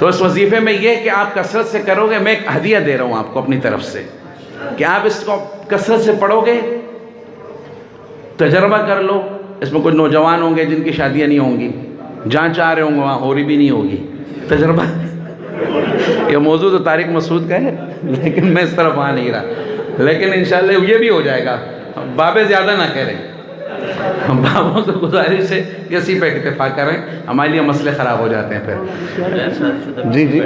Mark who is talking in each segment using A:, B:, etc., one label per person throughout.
A: تو اس وظیفے میں یہ کہ آپ کثرت سے کرو گے، میں ایک ہدیہ دے رہا ہوں آپ کو اپنی طرف سے کہ آپ اس کو کثرت سے پڑھو گے، تجربہ کر لو۔ اس میں کچھ نوجوان ہوں گے جن کی شادیاں نہیں ہوں گی، جہاں چاہ رہے ہوں گے وہاں ہو رہی بھی نہیں ہوگی، تجربہ یہ موضوع تو طارق مسعود کا ہے لیکن میں اس طرف آ نہیں رہا، لیکن انشاءاللہ یہ بھی ہو جائے گا۔ بابے زیادہ نہ کہہ رہے، بابوں سے گزارش ہے کہ اسی پہ اتفاق کریں، ہمارے لیے مسئلے خراب ہو جاتے ہیں پھر۔ جی جی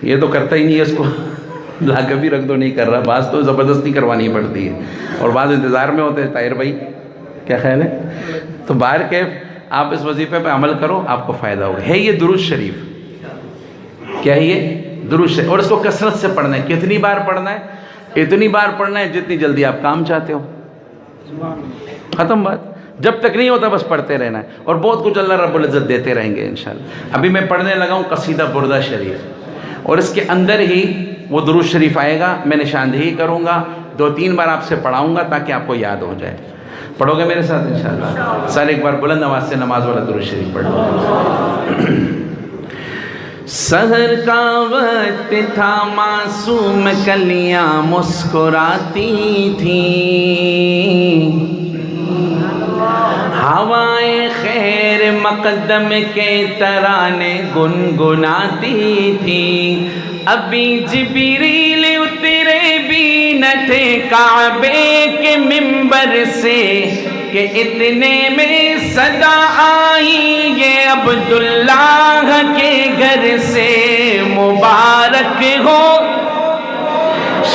A: یہ تو کرتا ہی نہیں ہے، اس کو لا کے بھی رکھ دو، نہیں کر رہا۔ بعض تو زبردستی کروانی پڑتی ہے اور بعض انتظار میں ہوتے ہیں۔ طاہر بھائی کیا خیال ہے؟ تو باہر کے آپ اس وظیفے پہ عمل کرو، آپ کو فائدہ ہوگا۔ ہے یہ درود شریف، کیا ہے یہ درود شریف، اور اس کو کثرت سے پڑھنا ہے۔ کتنی بار پڑھنا ہے؟ اتنی بار پڑھنا ہے جتنی جلدی آپ کام چاہتے ہو، ختم بات۔ جب تک نہیں ہوتا بس پڑھتے رہنا ہے، اور بہت کچھ اللہ رب العزت دیتے رہیں گے انشاءاللہ۔ ابھی میں پڑھنے لگا ہوں قصیدہ بردہ شریف، اور اس کے اندر ہی وہ درود شریف آئے گا، میں نشاندہی کروں گا، 2-3 بار آپ سے پڑھاؤں گا تاکہ آپ کو یاد ہو جائے۔ پڑھو گے میرے ساتھ انشاءاللہ؟ سارے ایک بار بلند آواز سے نماز والا درود شریف پڑھ لو۔ سحر کا وقت تھا، معصوم کلیاں مسکراتی تھیں، ہوائیں خیر مقدم کے ترانے گنگناتی تھیں، ابھی جبریل اترے بھی نہ تھے کعبے کے منبر سے کہ اتنے میں صدا آئی یہ عبداللہ کے گھر سے۔ مبارک ہو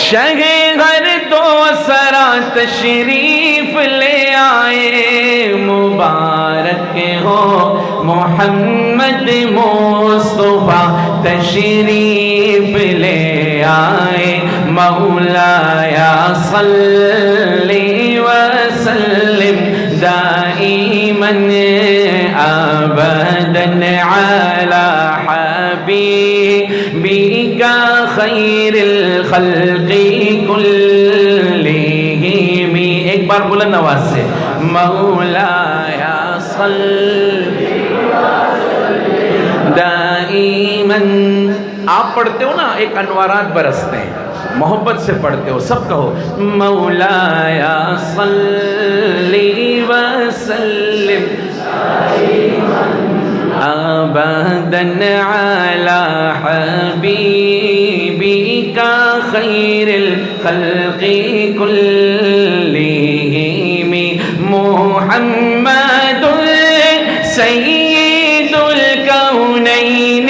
A: شہ ہر دو سرا تشریف لے آئے، مبارک ہو محمد مصطفیٰ تشریف لے آئے، مولایا صلی وسلم دائما ابدا علی حبیبک خیر الخلق کلہم۔ ایک بار بلند آواز سے مولایا صلی دائما۔ آپ پڑھتے ہو نا، ایک انوارات برستے ہیں، محبت سے پڑھتے ہو، سب کہو مولایا صلی وسلم ابدا علی حبیبک خیر الخلق کلہم، محمد سید الکونین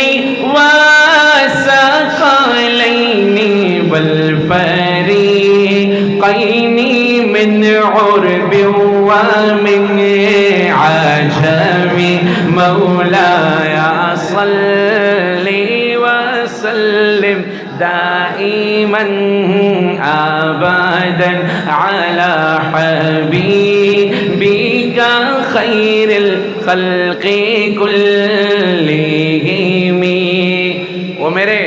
A: والثقلین والفریقین من عرب ومن عجم، مولایا صلی وسلم دائما ابدا علی حبیبک خیر الخلق کلہم۔ وہ میرے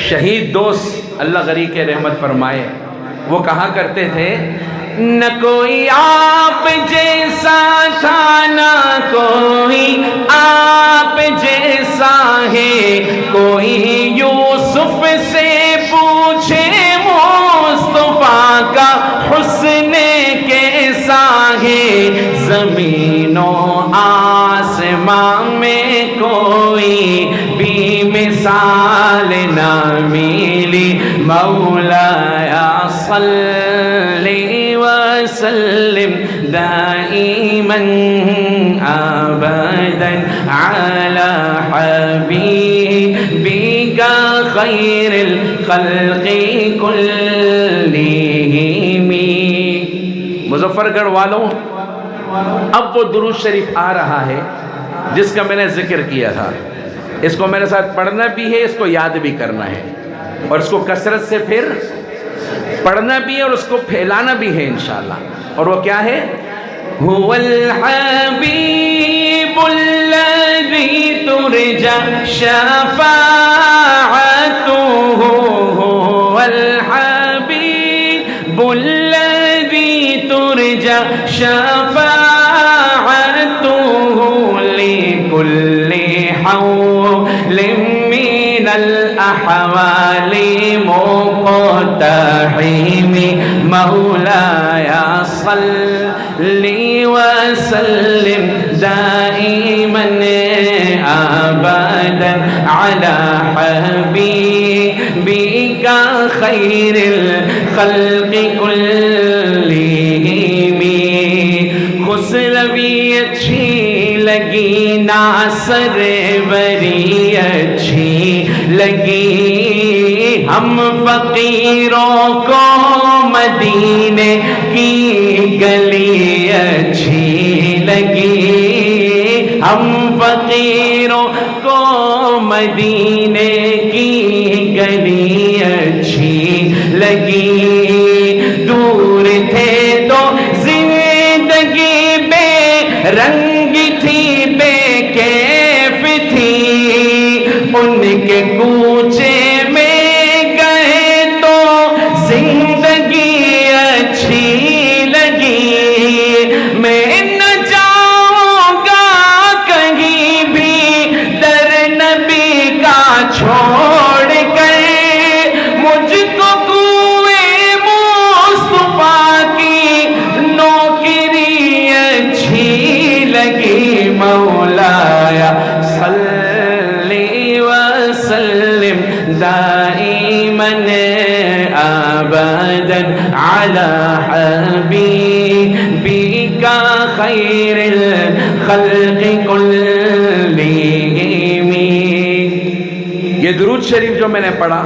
A: شہید دوست اللہ غری کے رحمت فرمائے، وہ کہا کرتے تھے نہ کوئی آپ جیسا تھا، نہ کوئی آپ جیسا ہے، کوئی یوسف سے پوچھے مصطفیٰ کا حسن کیسا ہے، زمین و آسمان میں کوئی بھی مثال نہ ملی، مولایا صلی وسلم دائما ابدا علی حبیبک خیر الخلق کلہم۔ مظفر گڑھ والوں، اب وہ درود شریف آ رہا ہے جس کا میں نے ذکر کیا تھا۔ اس کو میرے ساتھ پڑھنا بھی ہے، اس کو یاد بھی کرنا ہے، اور اس کو کثرت سے پھر پڑھنا بھی ہے اور اس کو پھیلانا بھی ہے انشاءاللہ۔ اور وہ کیا ہے؟ هو الحبیب الذی ترجى شفاعته، هو الحبیب الذی ترجى شفاعته، حول من الأحوال مقتحم مولاي صل وسلم دائما أبدا على حبيبك خير الخلق كلهم خسروی اچھی لگی ناصر بری اچھی لگی ہم فقیروں کو مدینے کی گلی اچھی لگی ہم فقیروں کو مدینے کی گلی اچھی لگی دور تھے تو زندگی بے رنگ تھی بے کیف تھی ان کے کوچے میں گئے تو زندگی اچھی لگی میں نہ جاؤں گا کہیں بھی در نبی کا چھوڑ کر مجھ کو کوئے مصطفیٰ کی نوکری اچھی لگی مولایا صلی وسلم دائما ابدا على حبيبك خير الخلق كلهم. یہ درود شریف جو میں نے پڑھا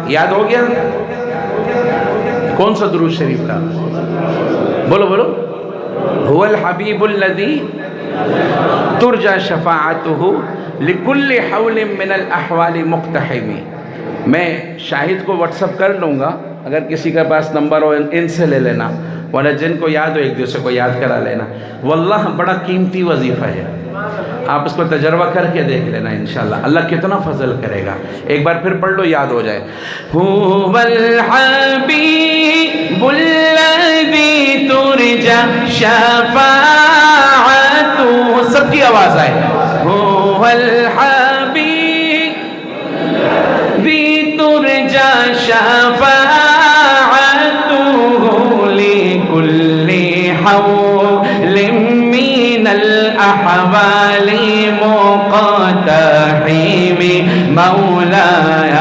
A: یاد ہو گیا؟ کون سا درود شریف تھا؟ بولو بولو. هو الحبیب الذی ترجى شفاعته لكل حول من الاحوال مقتحم. میں شاہد کو واٹس اپ کر لوں گا، اگر کسی کے پاس نمبر ہو ان سے لے لینا، ورنہ جن کو یاد ہو ایک دوسرے کو یاد کرا لینا. واللہ بڑا قیمتی وظیفہ ہے، آپ اس کو تجربہ کر کے دیکھ لینا انشاءاللہ اللہ کتنا فضل کرے گا. ایک بار پھر پڑھ لو یاد ہو جائے. هو الحبیب الذی ترجى شفاعته، سب کی آواز آئے. هو الحبیب ترجى شفاعته لكل حول من الأحوال مقتحم مولاي